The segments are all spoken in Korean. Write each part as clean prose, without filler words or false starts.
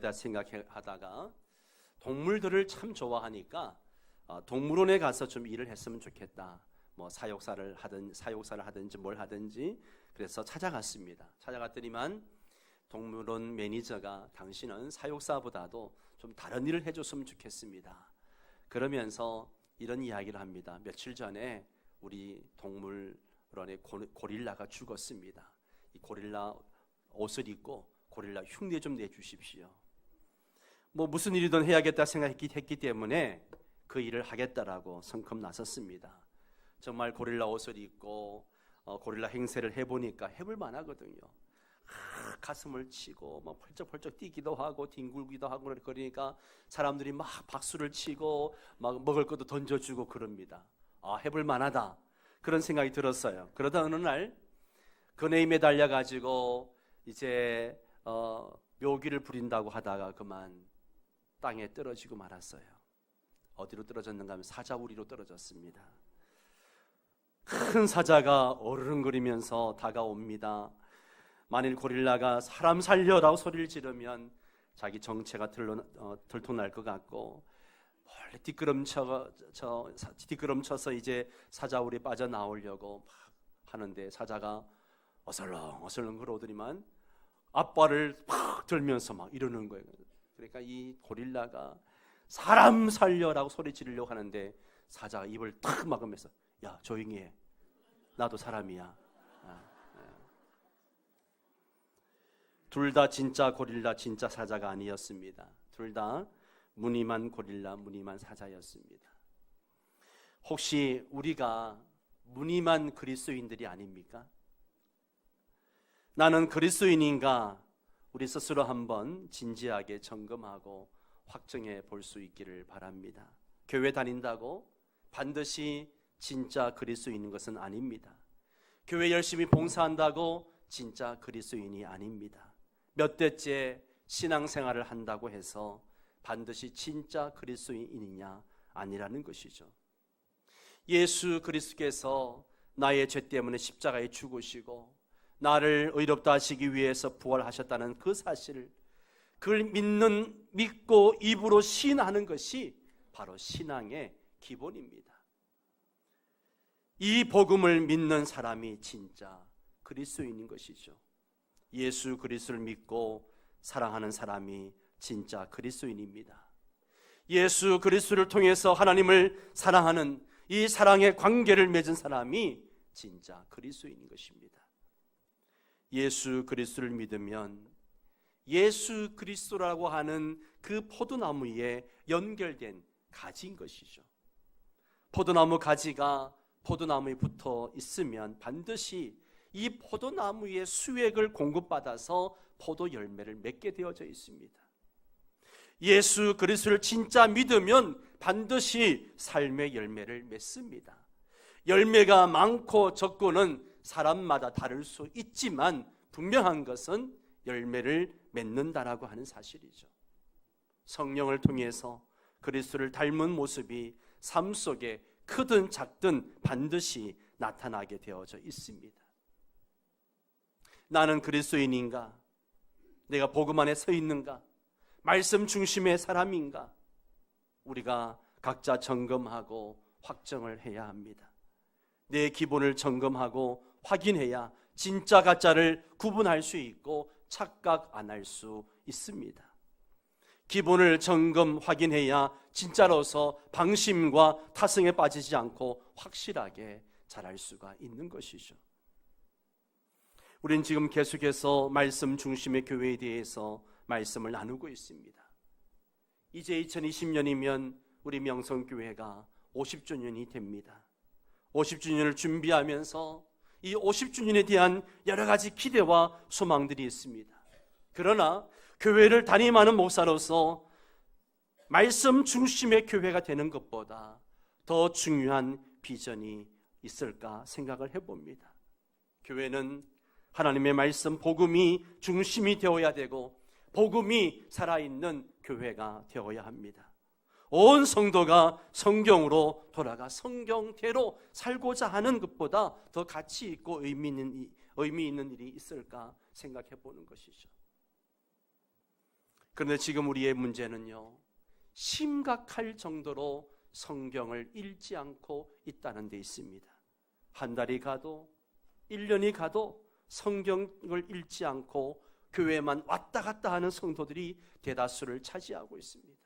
해야겠다 생각하다가 동물들을 참 좋아하니까 동물원에 가서 좀 일을 했으면 좋겠다. 뭐 사육사를 하든지 뭘 하든지 그래서 찾아갔습니다. 찾아갔더니만 동물원 매니저가 당신은 사육사보다도 좀 다른 일을 해줬으면 좋겠습니다. 그러면서 이런 이야기를 합니다. 며칠 전에 우리 동물원에 고릴라가 죽었습니다. 이 고릴라 옷을 입고 고릴라 흉내 좀 내주십시오. 뭐 무슨 일이든 해야겠다 생각했기 때문에 그 일을 하겠다라고 성큼 나섰습니다. 정말 고릴라 옷을 입고 고릴라 행세를 해보니까 해볼 만하거든요. 가슴을 치고 막 펄쩍펄쩍 뛰기도 하고 뒹굴기도 하고 그러니까 사람들이 막 박수를 치고 막 먹을 것도 던져주고 그럽니다. 해볼 만하다 그런 생각이 들었어요. 그러다 어느 날 그네에 매달려 가지고 이제 묘기를 부린다고 하다가 그만 땅에 떨어지고 말았어요. 어디로 떨어졌는가 하면 사자우리로 떨어졌습니다. 큰 사자가 어르렁거리면서 다가옵니다. 만일 고릴라가 사람 살려라고 소리를 지르면 자기 정체가 들통날 것 같고 원래 뒷걸음쳐서 이제 사자우리 빠져나오려고 막 하는데 사자가 어슬렁어슬렁 걸어오더니만 앞발을 팍 들면서 막 이러는 거예요. 그러니까 이 고릴라가 사람 살려라고 소리 지르려고 하는데 사자가 입을 탁 막으면서 야 조용히 해, 나도 사람이야. 둘 다 진짜 고릴라 진짜 사자가 아니었습니다. 둘 다 무늬만 고릴라 무늬만 사자였습니다. 혹시 우리가 무늬만 그리스도인들이 아닙니까? 나는 그리스도인인가? 우리 스스로 한번 진지하게 점검하고 확정해 볼 수 있기를 바랍니다. 교회 다닌다고 반드시 진짜 그리스도인인 것은 아닙니다. 교회 열심히 봉사한다고 진짜 그리스도인이 아닙니다. 몇 대째 신앙생활을 한다고 해서 반드시 진짜 그리스도인이냐 아니라는 것이죠. 예수 그리스도께서 나의 죄 때문에 십자가에 죽으시고 나를 의롭다 하시기 위해서 부활하셨다는 그 사실을 그걸 믿고 입으로 시인하는 것이 바로 신앙의 기본입니다. 이 복음을 믿는 사람이 진짜 그리스도인인 것이죠. 예수 그리스도를 믿고 사랑하는 사람이 진짜 그리스도인입니다. 예수 그리스도를 통해서 하나님을 사랑하는 이 사랑의 관계를 맺은 사람이 진짜 그리스도인인 것입니다. 예수 그리스도를 믿으면 예수 그리스도라고 하는 그 포도나무에 연결된 가지인 것이죠. 포도나무 가지가 포도나무에 붙어 있으면 반드시 이 포도나무의 수액을 공급받아서 포도 열매를 맺게 되어져 있습니다. 예수 그리스도를 진짜 믿으면 반드시 삶의 열매를 맺습니다. 열매가 많고 적고는 사람마다 다를 수 있지만 분명한 것은 열매를 맺는다라고 하는 사실이죠. 성령을 통해서 그리스도를 닮은 모습이 삶 속에 크든 작든 반드시 나타나게 되어져 있습니다. 나는 그리스도인인가? 내가 복음 안에 서 있는가? 말씀 중심의 사람인가? 우리가 각자 점검하고 확정을 해야 합니다. 내 기본을 점검하고 확인해야 진짜 가짜를 구분할 수 있고 착각 안 할 수 있습니다. 기본을 점검 확인해야 진짜로서 방심과 타성에 빠지지 않고 확실하게 자랄 수가 있는 것이죠. 우리는 지금 계속해서 말씀 중심의 교회에 대해서 말씀을 나누고 있습니다. 이제 2020년이면 우리 명성교회가 50주년이 됩니다. 50주년을 준비하면서 이 50주년에 대한 여러 가지 기대와 소망들이 있습니다. 그러나 교회를 담임하는 목사로서 말씀 중심의 교회가 되는 것보다 더 중요한 비전이 있을까 생각을 해봅니다. 교회는 하나님의 말씀 복음이 중심이 되어야 되고 복음이 살아있는 교회가 되어야 합니다. 온 성도가 성경으로 돌아가 성경대로 살고자 하는 것보다 더 가치 있고 의미 있는 일이 있을까 생각해 보는 것이죠. 그런데 지금 우리의 문제는요, 심각할 정도로 성경을 읽지 않고 있다는 데 있습니다. 한 달이 가도 1년이 가도 성경을 읽지 않고 교회만 왔다 갔다 하는 성도들이 대다수를 차지하고 있습니다.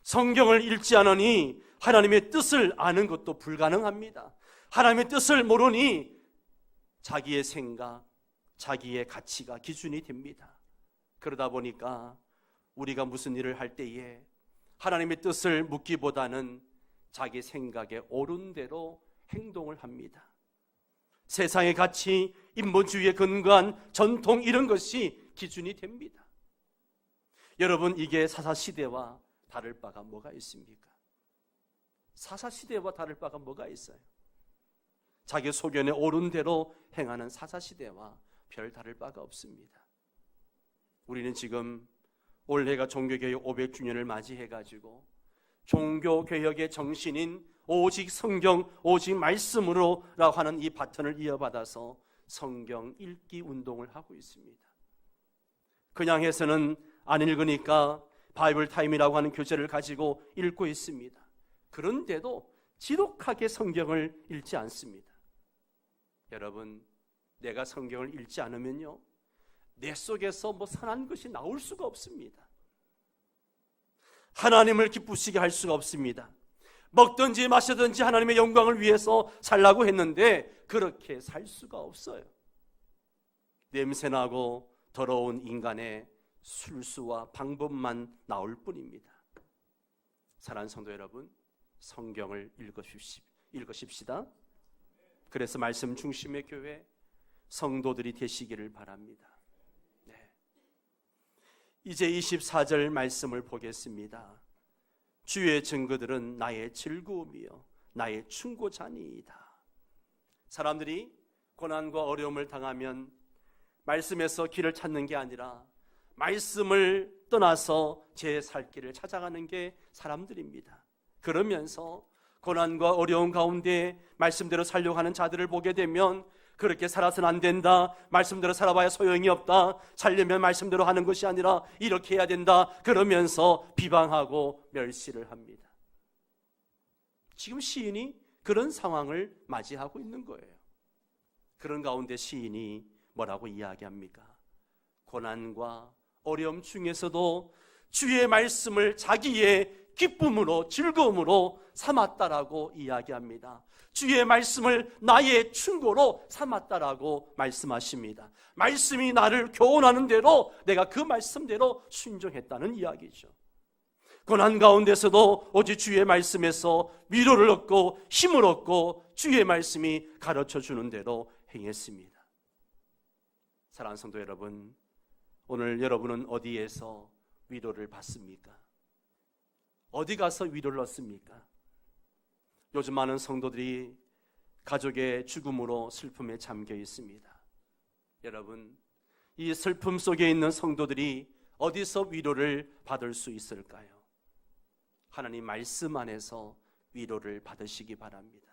성경을 읽지 않으니 하나님의 뜻을 아는 것도 불가능합니다. 하나님의 뜻을 모르니 자기의 생각, 자기의 가치가 기준이 됩니다. 그러다 보니까 우리가 무슨 일을 할 때에 하나님의 뜻을 묻기보다는 자기 생각에 옳은 대로 행동을 합니다. 세상의 가치, 인본주의에 근거한 전통, 이런 것이 기준이 됩니다. 여러분, 이게 사사시대와 다를 바가 뭐가 있습니까? 사사시대와 다를 바가 뭐가 있어요? 자기 소견에 옳은 대로 행하는 사사시대와 별 다를 바가 없습니다. 우리는 지금 올해가 종교개혁 500주년을 맞이해가지고 종교개혁의 정신인 오직 성경, 오직 말씀으로 라고 하는 이 바톤을 이어받아서 성경 읽기 운동을 하고 있습니다. 그냥 해서는 안 읽으니까 바이블 타임이라고 하는 교재를 가지고 읽고 있습니다. 그런데도 지독하게 성경을 읽지 않습니다. 여러분, 내가 성경을 읽지 않으면요, 내 속에서 선한 것이 나올 수가 없습니다. 하나님을 기쁘시게 할 수가 없습니다. 먹든지 마시든지 하나님의 영광을 위해서 살라고 했는데 그렇게 살 수가 없어요. 냄새나고 더러운 인간의 술수와 방법만 나올 뿐입니다. 사랑하는 성도 여러분, 성경을 읽으십시다. 그래서 말씀 중심의 교회 성도들이 되시기를 바랍니다. 이제 24절 말씀을 보겠습니다. 주의 증거들은 나의 즐거움이요 나의 충고자니이다. 사람들이 고난과 어려움을 당하면 말씀에서 길을 찾는 게 아니라 말씀을 떠나서 제 살 길을 찾아가는 게 사람들입니다. 그러면서 고난과 어려움 가운데 말씀대로 살려고 하는 자들을 보게 되면 그렇게 살아서는 안 된다, 말씀대로 살아봐야 소용이 없다, 살려면 말씀대로 하는 것이 아니라 이렇게 해야 된다, 그러면서 비방하고 멸시를 합니다. 지금 시인이 그런 상황을 맞이하고 있는 거예요. 그런 가운데 시인이 뭐라고 이야기합니까? 고난과 어려움 중에서도 주의 말씀을 자기의 기쁨으로, 즐거움으로 삼았다라고 이야기합니다. 주의 말씀을 나의 충고로 삼았다라고 말씀하십니다. 말씀이 나를 교훈하는 대로 내가 그 말씀대로 순종했다는 이야기죠. 고난 가운데서도 오직 주의 말씀에서 위로를 얻고 힘을 얻고 주의 말씀이 가르쳐주는 대로 행했습니다. 사랑하는 성도 여러분, 오늘 여러분은 어디에서 위로를 받습니까? 어디 가서 위로를 얻습니까? 요즘 많은 성도들이 가족의 죽음으로 슬픔에 잠겨 있습니다. 여러분, 이 슬픔 속에 있는 성도들이 어디서 위로를 받을 수 있을까요? 하나님 말씀 안에서 위로를 받으시기 바랍니다.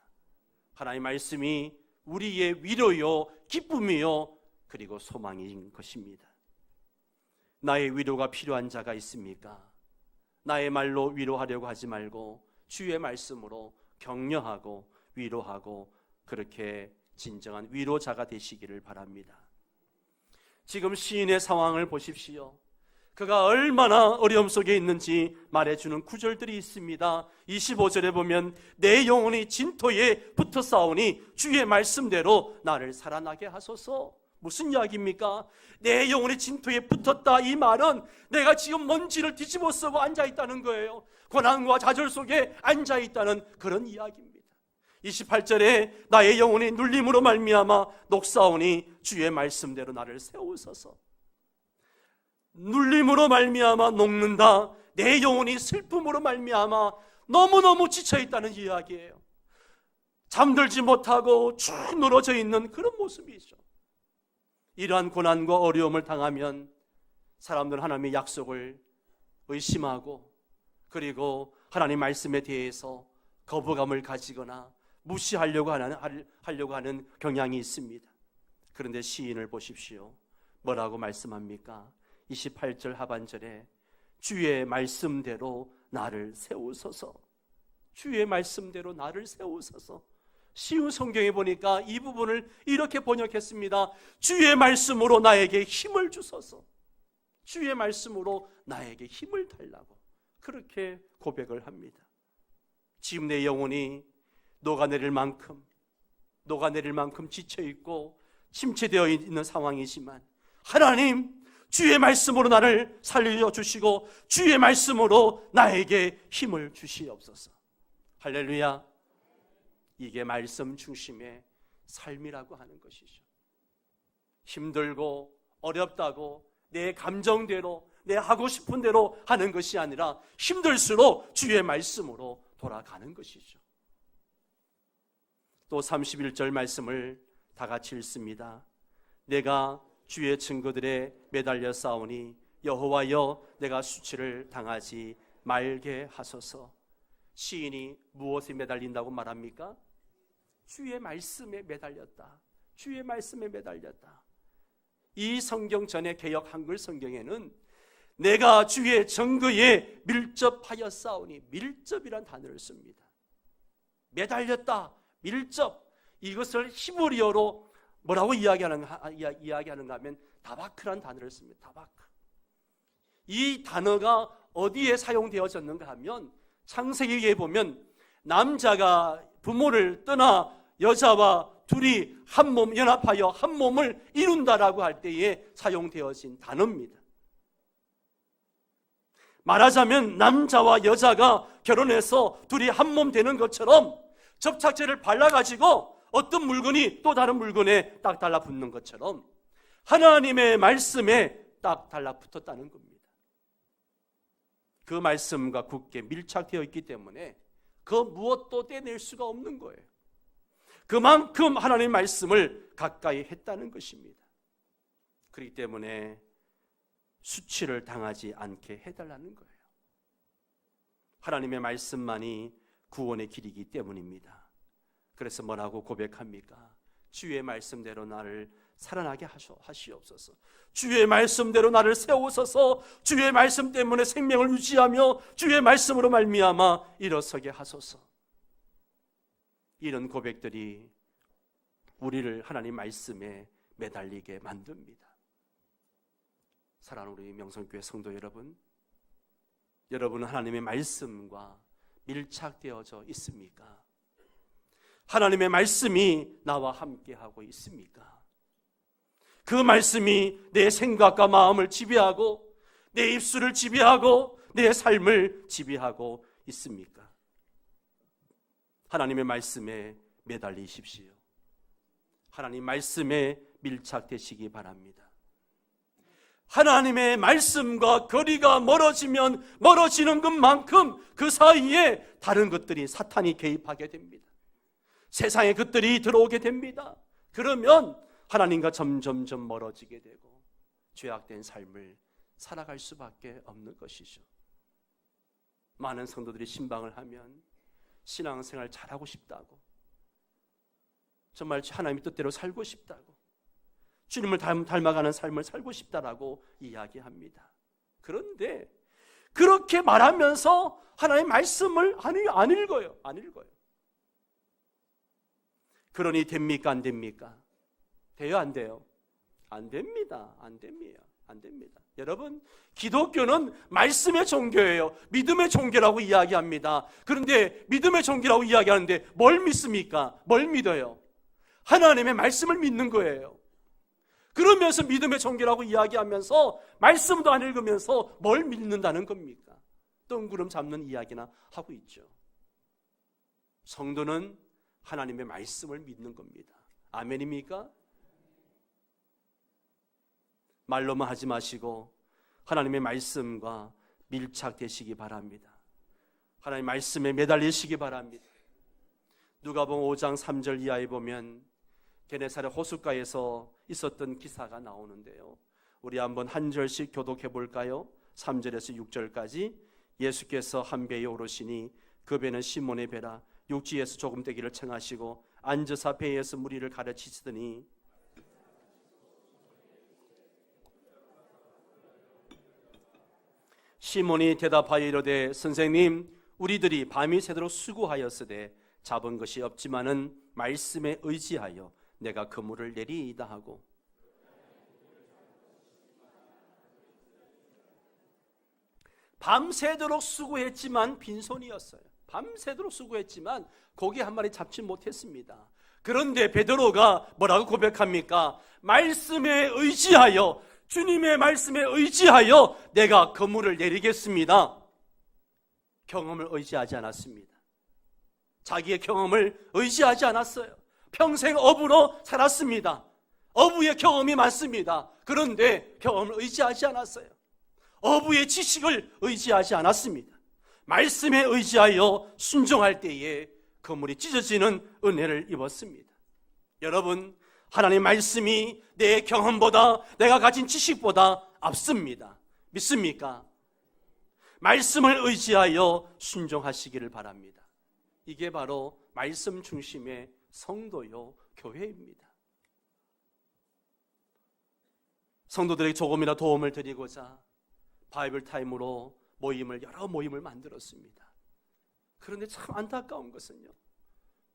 하나님 말씀이 우리의 위로요, 기쁨이요, 그리고 소망인 것입니다. 나의 위로가 필요한 자가 있습니까? 나의 말로 위로하려고 하지 말고 주의 말씀으로 격려하고 위로하고 그렇게 진정한 위로자가 되시기를 바랍니다. 지금 시인의 상황을 보십시오. 그가 얼마나 어려움 속에 있는지 말해주는 구절들이 있습니다. 25절에 보면 내 영혼이 진토에 붙어 싸우니 주의 말씀대로 나를 살아나게 하소서. 무슨 이야기입니까? 내 영혼이 진토에 붙었다, 이 말은 내가 지금 먼지를 뒤집어 쓰고 앉아있다는 거예요. 고난과 좌절 속에 앉아있다는 그런 이야기입니다. 28절에 나의 영혼이 눌림으로 말미암아 녹사오니 주의 말씀대로 나를 세우소서. 눌림으로 말미암아 녹는다, 내 영혼이 슬픔으로 말미암아 너무너무 지쳐있다는 이야기예요. 잠들지 못하고 쭉 늘어져 있는 그런 모습이죠. 이러한 고난과 어려움을 당하면 사람들은 하나님의 약속을 의심하고 그리고 하나님 말씀에 대해서 거부감을 가지거나 무시하려고 하는 경향이 있습니다. 그런데 시인을 보십시오. 뭐라고 말씀합니까? 28절 하반절에 주의 말씀대로 나를 세우소서, 주의 말씀대로 나를 세우소서. 쉬운 성경에 보니까 이 부분을 이렇게 번역했습니다. 주의 말씀으로 나에게 힘을 주소서. 주의 말씀으로 나에게 힘을 달라고 그렇게 고백을 합니다. 지금 내 영혼이 녹아내릴 만큼 지쳐있고 침체되어 있는 상황이지만 하나님, 주의 말씀으로 나를 살려주시고 주의 말씀으로 나에게 힘을 주시옵소서. 할렐루야. 이게 말씀 중심의 삶이라고 하는 것이죠. 힘들고 어렵다고 내 감정대로, 내 하고 싶은 대로 하는 것이 아니라 힘들수록 주의 말씀으로 돌아가는 것이죠. 또 31절 말씀을 다 같이 읽습니다. 내가 주의 증거들에 매달려 싸우니 여호와여 내가 수치를 당하지 말게 하소서. 시인이 무엇에 매달린다고 말합니까? 주의 말씀에 매달렸다. 주의 말씀에 매달렸다. 이 성경 전의 개역 한글 성경에는 내가 주의 증거에 밀접하여 싸우니, 밀접이란 단어를 씁니다. 매달렸다, 밀접. 이것을 히브리어로 뭐라고 이야기하는가 하면 다바크란 단어를 씁니다. 다바크. 이 단어가 어디에 사용되어졌는가 하면 창세기에 보면 남자가 부모를 떠나 여자와 둘이 한 몸 연합하여 한 몸을 이룬다라고 할 때에 사용되어진 단어입니다. 말하자면 남자와 여자가 결혼해서 둘이 한 몸 되는 것처럼 접착제를 발라가지고 어떤 물건이 또 다른 물건에 딱 달라붙는 것처럼 하나님의 말씀에 딱 달라붙었다는 겁니다. 그 말씀과 굳게 밀착되어 있기 때문에 그 무엇도 떼낼 수가 없는 거예요. 그만큼 하나님의 말씀을 가까이 했다는 것입니다. 그렇기 때문에 수치를 당하지 않게 해달라는 거예요. 하나님의 말씀만이 구원의 길이기 때문입니다. 그래서 뭐라고 고백합니까? 주의 말씀대로 나를 살아나게 하시옵소서. 주의 말씀대로 나를 세우소서. 주의 말씀 때문에 생명을 유지하며 주의 말씀으로 말미암아 일어서게 하소서. 이런 고백들이 우리를 하나님 말씀에 매달리게 만듭니다. 사랑하는 우리 명성교회 성도 여러분, 여러분은 하나님의 말씀과 밀착되어져 있습니까? 하나님의 말씀이 나와 함께하고 있습니까? 그 말씀이 내 생각과 마음을 지배하고 내 입술을 지배하고 내 삶을 지배하고 있습니까? 하나님의 말씀에 매달리십시오. 하나님 말씀에 밀착되시기 바랍니다. 하나님의 말씀과 거리가 멀어지면 멀어지는 것만큼 그 사이에 다른 것들이 사탄이 개입하게 됩니다. 세상의 것들이 들어오게 됩니다. 그러면 하나님과 점점점 멀어지게 되고 죄악된 삶을 살아갈 수밖에 없는 것이죠. 많은 성도들이 신방을 하면 신앙생활 잘하고 싶다고, 정말 하나님의 뜻대로 살고 싶다고, 주님을 닮아가는 삶을 살고 싶다라고 이야기합니다. 그런데 그렇게 말하면서 하나님의 말씀을 안 읽어요. 그러니 됩니까? 안 됩니까? 돼요? 안 돼요? 안 됩니다. 여러분, 기독교는 말씀의 종교예요. 믿음의 종교라고 이야기합니다. 그런데 믿음의 종교라고 이야기하는데 뭘 믿습니까? 뭘 믿어요? 하나님의 말씀을 믿는 거예요. 그러면서 믿음의 종교라고 이야기하면서 말씀도 안 읽으면서 뭘 믿는다는 겁니까? 뜬구름 잡는 이야기나 하고 있죠. 성도는 하나님의 말씀을 믿는 겁니다. 아멘입니까? 말로만 하지 마시고 하나님의 말씀과 밀착되시기 바랍니다. 하나님의 말씀에 매달리시기 바랍니다. 누가복음 5장 3절 이하에 보면 게네사렛 호숫가에서 있었던 기사가 나오는데요. 우리 한번 한 절씩 교독해 볼까요? 3절에서 6절까지. 예수께서 한 배에 오르시니 그 배는 시몬의 배라. 육지에서 조금 되기를 청하시고 앉으사 배에서 무리를 가르치시더니 시몬이 대답하여 이르되 선생님 우리들이 밤이 새도록 수고하였으되 잡은 것이 없지만은 말씀에 의지하여 내가 그물을 내리이다 하고, 밤새도록 수고했지만 빈손이었어요. 밤새도록 수고했지만 고기 한 마리 잡지 못했습니다. 그런데 베드로가 뭐라고 고백합니까? 말씀에 의지하여, 주님의 말씀에 의지하여 내가 그물을 내리겠습니다. 경험을 의지하지 않았습니다. 자기의 경험을 의지하지 않았어요. 평생 어부로 살았습니다. 어부의 경험이 많습니다. 그런데 경험을 의지하지 않았어요. 어부의 지식을 의지하지 않았습니다. 말씀에 의지하여 순종할 때에 그물이 찢어지는 은혜를 입었습니다. 여러분, 하나님 말씀이 내 경험보다, 내가 가진 지식보다 앞섭니다. 믿습니까? 말씀을 의지하여 순종하시기를 바랍니다. 이게 바로 말씀 중심의 성도요 교회입니다. 성도들에게 조금이나 도움을 드리고자 바이블 타임으로 여러 모임을 만들었습니다. 그런데 참 안타까운 것은요,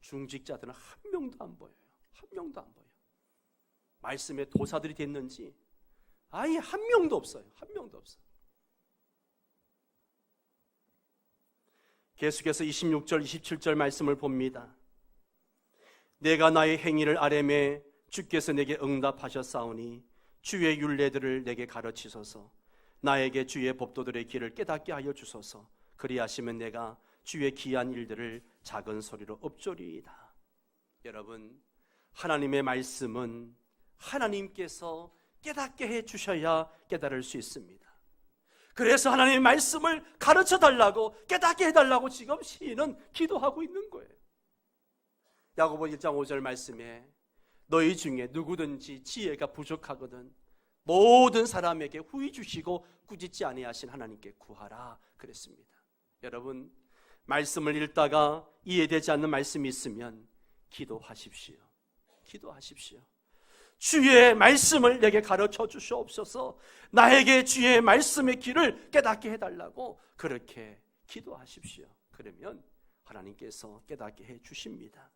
중직자들은 한 명도 안 보여요. 한 명도 안 보여요. 말씀에 도사들이 됐는지 아예 한 명도 없어요. 한 명도 없어요. 계속해서 26절 27절 말씀을 봅니다. 내가 나의 행위를 아뢰매 주께서 내게 응답하셨사오니 주의 율례들을 내게 가르치소서. 나에게 주의 법도들의 길을 깨닫게 하여 주소서. 그리하시면 내가 주의 기한 일들을 작은 소리로 읊조리이다. 여러분, 하나님의 말씀은 하나님께서 깨닫게 해 주셔야 깨달을 수 있습니다. 그래서 하나님의 말씀을 가르쳐 달라고, 깨닫게 해달라고 지금 시인은 기도하고 있는 거예요. 야고보 1장 5절 말씀에 너희 중에 누구든지 지혜가 부족하거든 모든 사람에게 후히 주시고 꾸짖지 아니하신 하나님께 구하라 그랬습니다. 여러분, 말씀을 읽다가 이해되지 않는 말씀이 있으면 기도하십시오. 기도하십시오. 주의 말씀을 내게 가르쳐 주시옵소서. 나에게 주의 말씀의 길을 깨닫게 해달라고 그렇게 기도하십시오. 그러면 하나님께서 깨닫게 해 주십니다.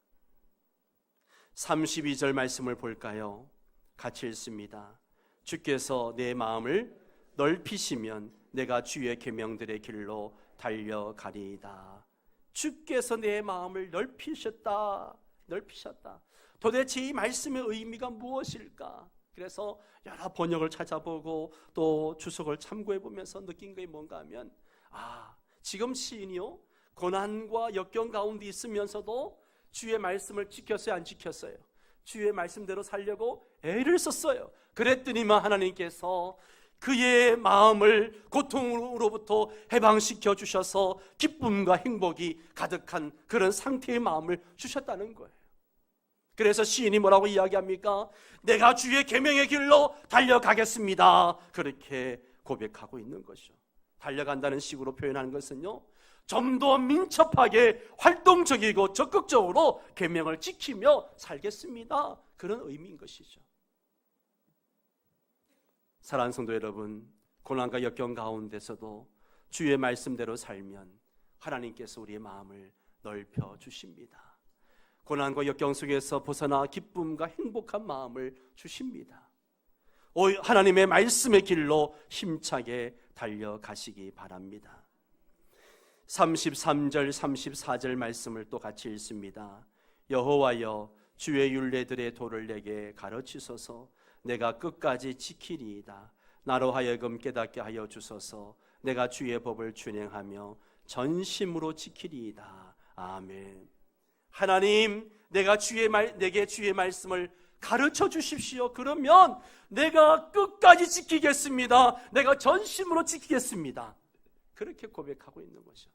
32절 말씀을 볼까요? 같이 읽습니다. 주께서 내 마음을 넓히시면 내가 주의 계명들의 길로 달려가리이다. 주께서 내 마음을 넓히셨다. 도대체 이 말씀의 의미가 무엇일까? 그래서 여러 번역을 찾아보고 또 주석을 참고해 보면서 느낀 게 뭔가 하면, 지금 시인이요 고난과 역경 가운데 있으면서도 주의 말씀을 지켰어요, 안 지켰어요? 주의 말씀대로 살려고 애를 썼어요. 그랬더니만 하나님께서 그의 마음을 고통으로부터 해방시켜 주셔서 기쁨과 행복이 가득한 그런 상태의 마음을 주셨다는 거예요. 그래서 시인이 뭐라고 이야기합니까? 내가 주의 계명의 길로 달려가겠습니다. 그렇게 고백하고 있는 것이죠. 달려간다는 식으로 표현하는 것은요, 좀 더 민첩하게 활동적이고 적극적으로 계명을 지키며 살겠습니다. 그런 의미인 것이죠. 사랑하는 성도 여러분, 고난과 역경 가운데서도 주의 말씀대로 살면 하나님께서 우리의 마음을 넓혀 주십니다. 고난과 역경 속에서 벗어나 기쁨과 행복한 마음을 주십니다. 하나님의 말씀의 길로 힘차게 달려가시기 바랍니다. 33절 34절 말씀을 또 같이 읽습니다. 여호와여 주의 율례들의 도를 내게 가르치소서. 내가 끝까지 지키리이다. 나로 하여금 깨닫게 하여 주소서. 내가 주의 법을 준행하며 전심으로 지키리이다. 아멘. 하나님, 내게 주의 말씀을 가르쳐 주십시오. 그러면 내가 끝까지 지키겠습니다. 내가 전심으로 지키겠습니다. 그렇게 고백하고 있는 거죠.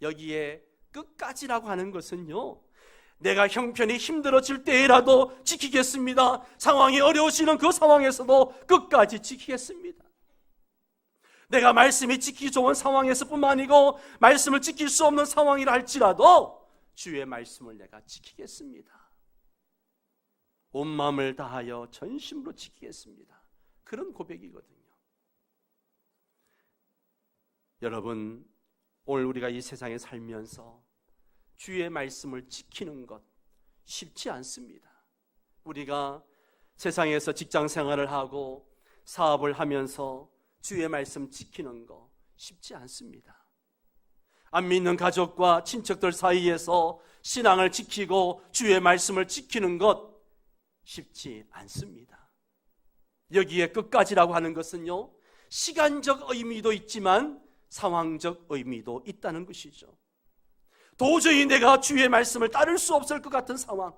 여기에 끝까지라고 하는 것은요, 내가 형편이 힘들어질 때라도 지키겠습니다. 상황이 어려우시는 그 상황에서도 끝까지 지키겠습니다. 내가 말씀이 지키기 좋은 상황에서 뿐만 아니고 말씀을 지킬 수 없는 상황이라 할지라도 주의 말씀을 내가 지키겠습니다. 온 마음을 다하여 전심으로 지키겠습니다. 그런 고백이거든요. 여러분, 오늘 우리가 이 세상에 살면서 주의 말씀을 지키는 것 쉽지 않습니다. 우리가 세상에서 직장 생활을 하고 사업을 하면서 주의 말씀 지키는 거 쉽지 않습니다. 안 믿는 가족과 친척들 사이에서 신앙을 지키고 주의 말씀을 지키는 것 쉽지 않습니다. 여기에 끝까지라고 하는 것은요, 시간적 의미도 있지만 상황적 의미도 있다는 것이죠. 도저히 내가 주의 말씀을 따를 수 없을 것 같은 상황,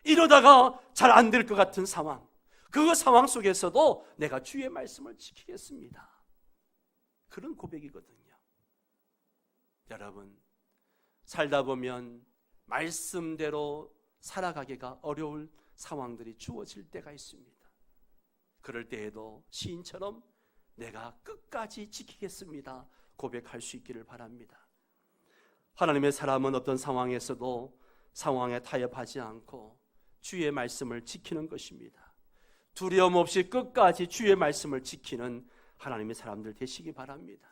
이러다가 잘 안 될 것 같은 상황, 그 상황 속에서도 내가 주의 말씀을 지키겠습니다. 그런 고백이거든요. 여러분, 살다 보면 말씀대로 살아가기가 어려울 상황들이 주어질 때가 있습니다. 그럴 때에도 시인처럼 내가 끝까지 지키겠습니다 고백할 수 있기를 바랍니다. 하나님의 사람은 어떤 상황에서도 상황에 타협하지 않고 주의 말씀을 지키는 것입니다. 두려움 없이 끝까지 주의 말씀을 지키는 하나님의 사람들 되시기 바랍니다.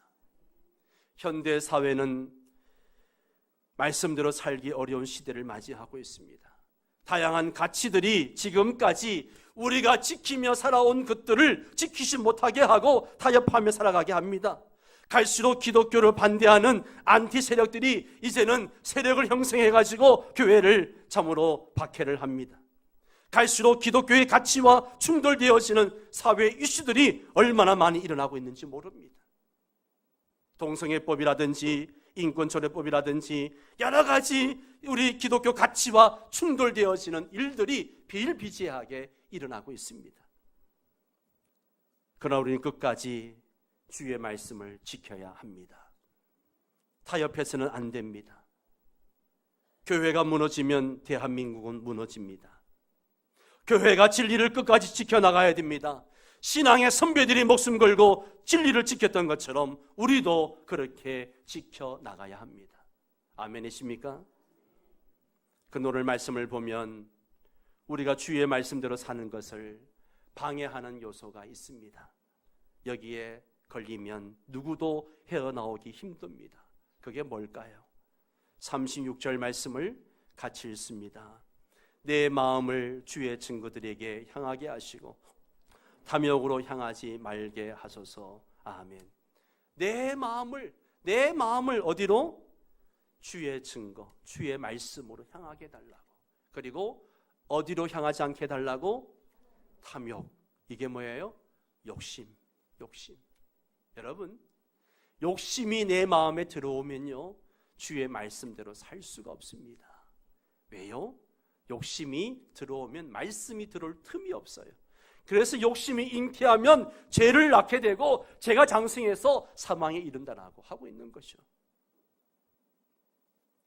현대 사회는 말씀대로 살기 어려운 시대를 맞이하고 있습니다. 다양한 가치들이 지금까지 우리가 지키며 살아온 것들을 지키지 못하게 하고 타협하며 살아가게 합니다. 갈수록 기독교를 반대하는 안티 세력들이 이제는 세력을 형성해가지고 교회를 참으로 박해를 합니다. 갈수록 기독교의 가치와 충돌되어지는 사회 이슈들이 얼마나 많이 일어나고 있는지 모릅니다. 동성애법이라든지 인권조례법이라든지 여러 가지 우리 기독교 가치와 충돌되어지는 일들이 비일비재하게 일어나고 있습니다. 그러나 우리는 끝까지 주의 말씀을 지켜야 합니다. 타협해서는 안 됩니다. 교회가 무너지면 대한민국은 무너집니다. 교회가 진리를 끝까지 지켜나가야 됩니다. 신앙의 선배들이 목숨 걸고 진리를 지켰던 것처럼 우리도 그렇게 지켜나가야 합니다. 아멘이십니까? 그 오늘 말씀을 보면 우리가 주의 말씀대로 사는 것을 방해하는 요소가 있습니다. 여기에 걸리면 누구도 헤어나오기 힘듭니다. 그게 뭘까요? 36절 말씀을 같이 읽습니다. 내 마음을 주의 증거들에게 향하게 하시고 탐욕으로 향하지 말게 하소서. 아멘. 내 마음을 어디로? 주의 증거, 주의 말씀으로 향하게 해달라고. 그리고 어디로 향하지 않게 해달라고? 탐욕. 이게 뭐예요? 욕심. 여러분, 욕심이 내 마음에 들어오면요, 주의 말씀대로 살 수가 없습니다. 왜요? 욕심이 들어오면 말씀이 들어올 틈이 없어요. 그래서 욕심이 잉태하면 죄를 낳게 되고 죄가 장성해서 사망에 이른다라고 하고 있는 것이죠.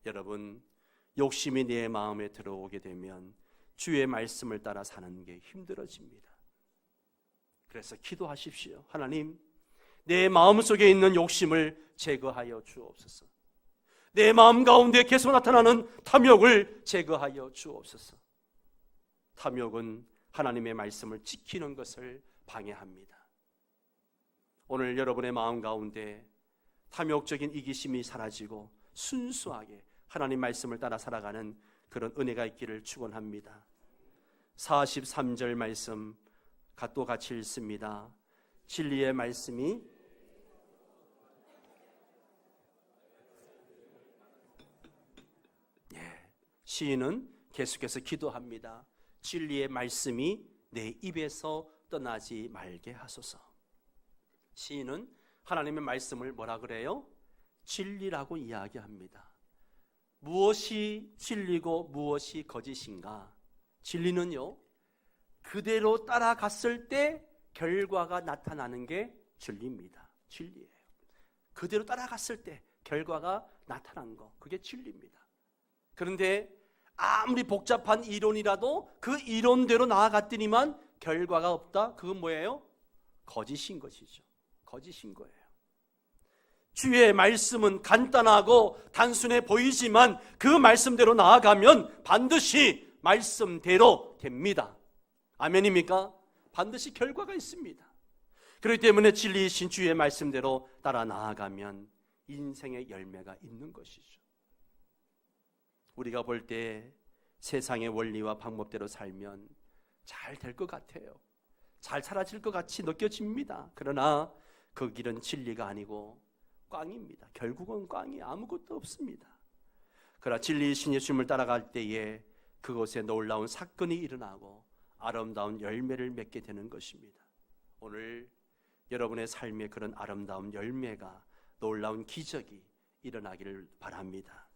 여러분, 욕심이 내 마음에 들어오게 되면 주의 말씀을 따라 사는 게 힘들어집니다. 그래서 기도하십시오. 하나님, 내 마음속에 있는 욕심을 제거하여 주옵소서. 내 마음 가운데 계속 나타나는 탐욕을 제거하여 주옵소서. 탐욕은 하나님의 말씀을 지키는 것을 방해합니다. 오늘 여러분의 마음 가운데 탐욕적인 이기심이 사라지고 순수하게 하나님 말씀을 따라 살아가는 그런 은혜가 있기를 축원합니다. 43절 말씀 또 같이 읽습니다. 진리의 말씀이 시인은 계속해서 기도합니다. 진리의 말씀이 내 입에서 떠나지 말게 하소서. 시인은 하나님의 말씀을 뭐라 그래요? 진리라고 이야기합니다. 무엇이 진리고 무엇이 거짓인가? 진리는요, 그대로 따라갔을 때 결과가 나타나는 게 진리입니다. 진리예요. 그대로 따라갔을 때 결과가 나타난 거, 그게 진리입니다. 그런데 아무리 복잡한 이론이라도 그 이론대로 나아갔더니만 결과가 없다? 그건 뭐예요? 거짓인 것이죠. 거짓인 거예요. 주의 말씀은 간단하고 단순해 보이지만 그 말씀대로 나아가면 반드시 말씀대로 됩니다. 아멘입니까? 반드시 결과가 있습니다. 그렇기 때문에 진리이신 주의 말씀대로 따라 나아가면 인생의 열매가 있는 것이죠. 우리가 볼 때 세상의 원리와 방법대로 살면 잘 될 것 같아요. 잘 사라질 것 같이 느껴집니다. 그러나 그 길은 진리가 아니고 꽝입니다. 결국은 꽝이 아무것도 없습니다. 그러나 진리이신 예수님을 따라갈 때에 그곳에 놀라운 사건이 일어나고 아름다운 열매를 맺게 되는 것입니다. 오늘 여러분의 삶에 그런 아름다운 열매가, 놀라운 기적이 일어나기를 바랍니다.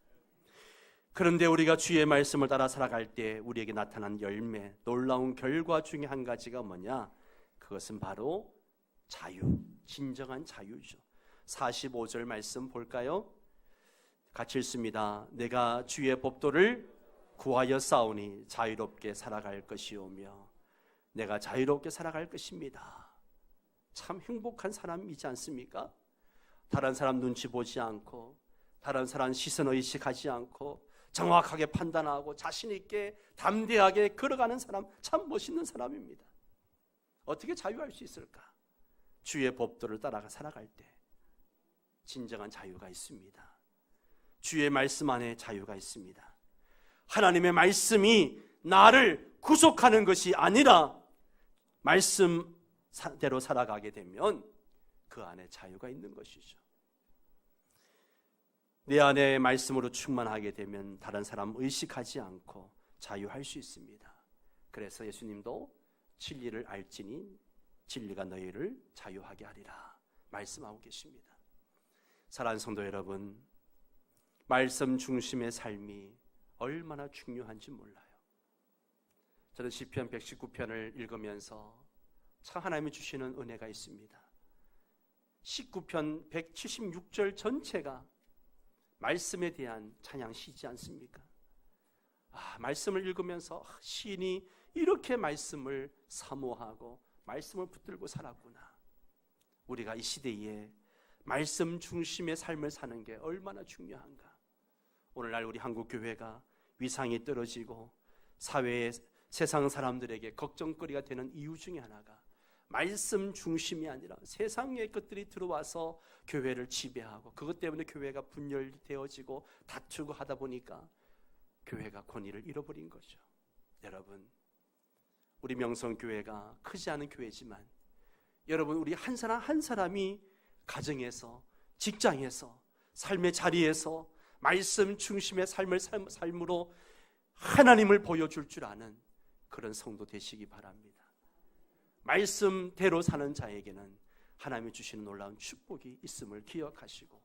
그런데 우리가 주의 말씀을 따라 살아갈 때 우리에게 나타난 열매, 놀라운 결과 중에 한 가지가 뭐냐? 그것은 바로 자유, 진정한 자유죠. 45절 말씀 볼까요? 같이 읽습니다. 내가 주의 법도를 구하여 싸우니 자유롭게 살아갈 것이오며 내가 자유롭게 살아갈 것입니다. 참 행복한 사람이지 않습니까? 다른 사람 눈치 보지 않고, 다른 사람 시선 의식하지 않고, 정확하게 판단하고 자신 있게 담대하게 걸어가는 사람, 참 멋있는 사람입니다. 어떻게 자유할 수 있을까? 주의 법도를 따라가 살아갈 때 진정한 자유가 있습니다. 주의 말씀 안에 자유가 있습니다. 하나님의 말씀이 나를 구속하는 것이 아니라 말씀대로 살아가게 되면 그 안에 자유가 있는 것이죠. 내 안에 말씀으로 충만하게 되면 다른 사람 의식하지 않고 자유할 수 있습니다. 그래서 예수님도 진리를 알지니 진리가 너희를 자유하게 하리라 말씀하고 계십니다. 사랑하는 성도 여러분, 말씀 중심의 삶이 얼마나 중요한지 몰라요. 저는 시편 119편을 읽으면서 참 하나님이 주시는 은혜가 있습니다. 19편 176절 전체가 말씀에 대한 찬양 시지 않습니까? 말씀을 읽으면서 시인이 이렇게 말씀을 사모하고 말씀을 붙들고 살았구나. 우리가 이 시대에 말씀 중심의 삶을 사는 게 얼마나 중요한가. 오늘날 우리 한국교회가 위상이 떨어지고 사회의 세상 사람들에게 걱정거리가 되는 이유 중에 하나가 말씀 중심이 아니라 세상의 것들이 들어와서 교회를 지배하고 그것 때문에 교회가 분열되어지고 다투고 하다 보니까 교회가 권위를 잃어버린 거죠. 여러분, 우리 명성교회가 크지 않은 교회지만 여러분, 우리 한 사람 한 사람이 가정에서, 직장에서, 삶의 자리에서 말씀 중심의 삶으로 하나님을 보여줄 줄 아는 그런 성도 되시기 바랍니다. 말씀대로 사는 자에게는 하나님이 주시는 놀라운 축복이 있음을 기억하시고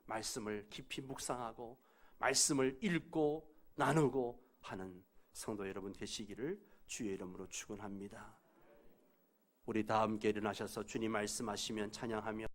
말씀을 깊이 묵상하고 말씀을 읽고 나누고 하는 성도 여러분 되시기를 주의 이름으로 축원합니다. 우리 다 함께 일어나셔서 주님 말씀하시면 찬양하며